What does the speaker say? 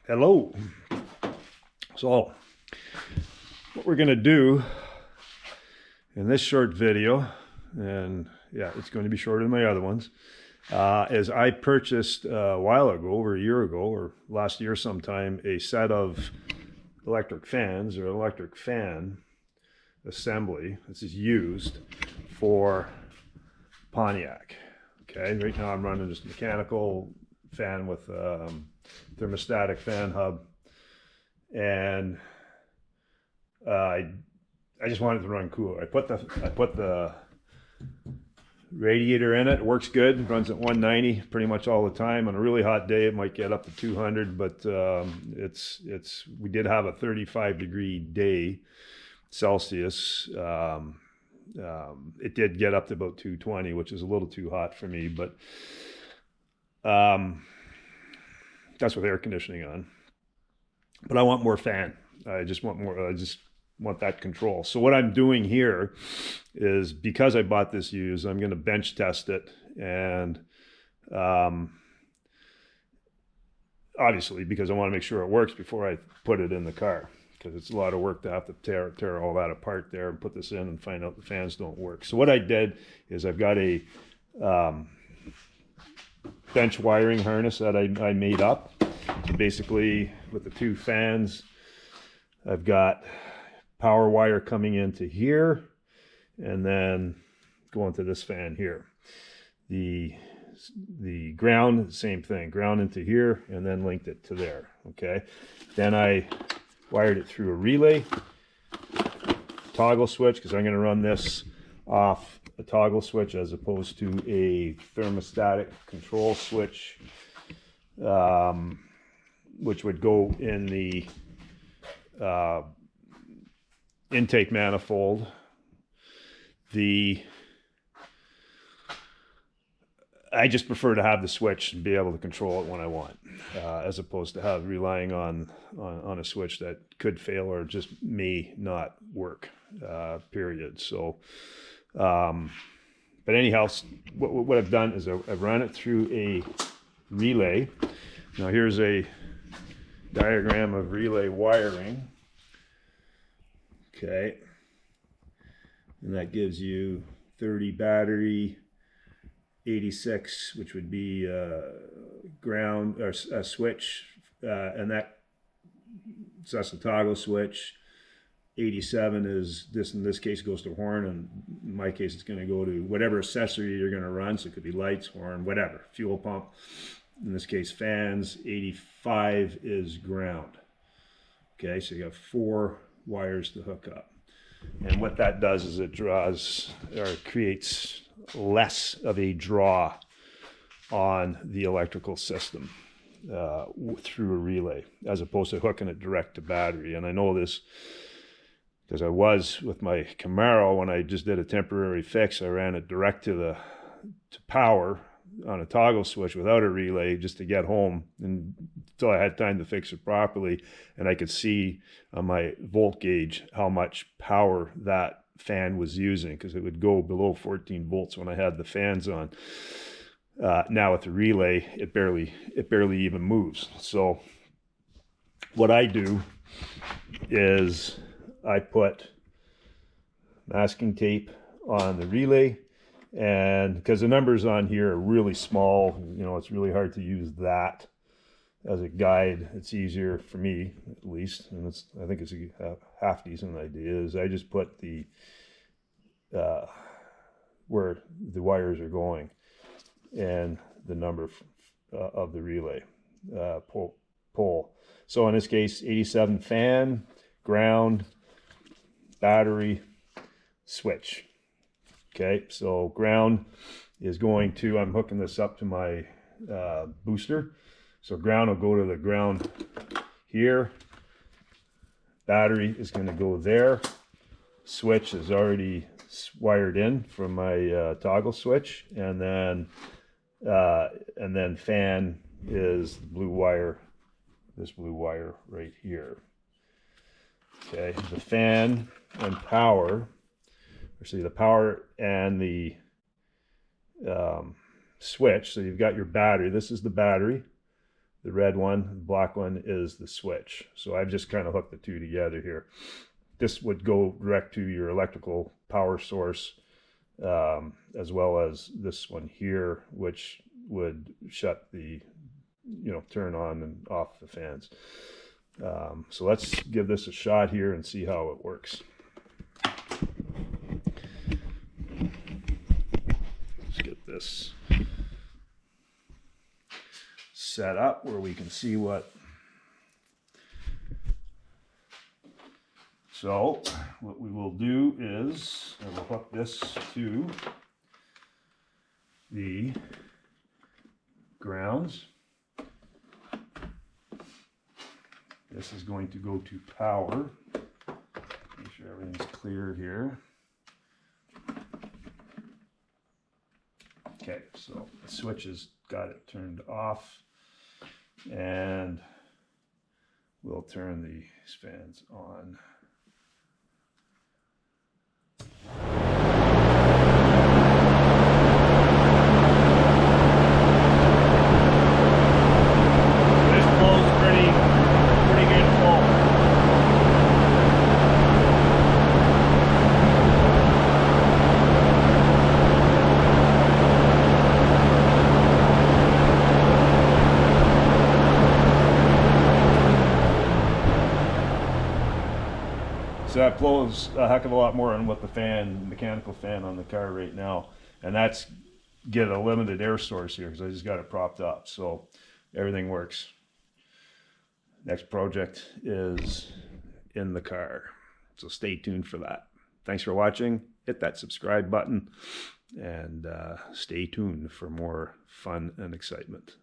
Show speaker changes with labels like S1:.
S1: Hello. So what we're going to do in this short video, and yeah, it's going to be shorter than my other ones, is I purchased a while ago, over a year ago, or last year sometime, a set of electric fans, or electric fan assembly. This is used for Pontiac. Okay, right now I'm running just a mechanical fan with thermostatic fan hub, and I just wanted to run cooler. I put the radiator in it. It works good. It runs at 190 pretty much all the time. On a really hot day, it might get up to 200, but we did have a 35-degree day Celsius. It did get up to about 220, which is a little too hot for me, but that's with air conditioning on. But I want more fan. I just want that control. So what I'm doing here is, because I bought this used, I'm going to bench test it, and obviously because I want to make sure it works before I put it in the car, because it's a lot of work to have to tear all that apart there and put this in and find out the fans don't work. So what I did is I've got a bench wiring harness that I made up. Basically, with the two fans, I've got power wire coming into here and then going to this fan here. The ground, same thing, ground into here and then linked it to there. Okay, then I wired it through a relay toggle switch, because I'm going to run this off a toggle switch as opposed to a thermostatic control switch, which would go in the intake manifold. I just prefer to have the switch and be able to control it when I want, as opposed to relying on a switch that could fail or just may not work, period. So, but anyhow, what I've done is I've run it through a relay. Now here's a diagram of relay wiring. Okay, and that gives you 30 battery, 86, which would be ground or a switch, and so that's the toggle switch. 87 is this, in this case, goes to horn, and in my case it's going to go to whatever accessory you're going to run. So it could be lights, horn, whatever, fuel pump. In this case, fans. 85 is ground. Okay, so you have 4 wires to hook up. And what that does is it draws, or creates less of a draw on the electrical system through a relay, as opposed to hooking it direct to battery. And I know this because I was with my Camaro, when I just did a temporary fix, I ran it direct to power on a toggle switch without a relay, just to get home until I had time to fix it properly. And I could see on my volt gauge how much power that fan was using, because it would go below 14 volts when I had the fans on. Now with the relay, it barely even moves. So what I do is I put masking tape on the relay, and because the numbers on here are really small, it's really hard to use that as a guide. It's easier for me, at least, and I think it's a half decent idea, is I just put the where the wires are going and the number of the relay pole. So in this case, 87 fan, ground, battery, switch. Okay, so ground is going to, I'm hooking this up to my booster. So ground will go to the ground here. Battery is going to go there. Switch is already wired in from my toggle switch, and then fan is the blue wire, this blue wire right here. Okay, the fan and power, actually the power and the switch. So you've got your battery. This is the battery. The red one, the black one is the switch. So I've just kind of hooked the two together here. This would go direct to your electrical power source, as well as this one here, which would shut the, turn on and off the fans. So let's give this a shot here and see how it works. Let's get this set up where we can see what. So what we will do is I will hook this to the grounds. This is going to go to power. Make sure everything's clear here. Okay, so the switch has got it turned off, and we'll turn these fans on. So that blows a heck of a lot more than what the mechanical fan on the car right now. And that's get a limited air source here because I just got it propped up. So everything works. Next project is in the car. So stay tuned for that. Thanks for watching. Hit that subscribe button and stay tuned for more fun and excitement.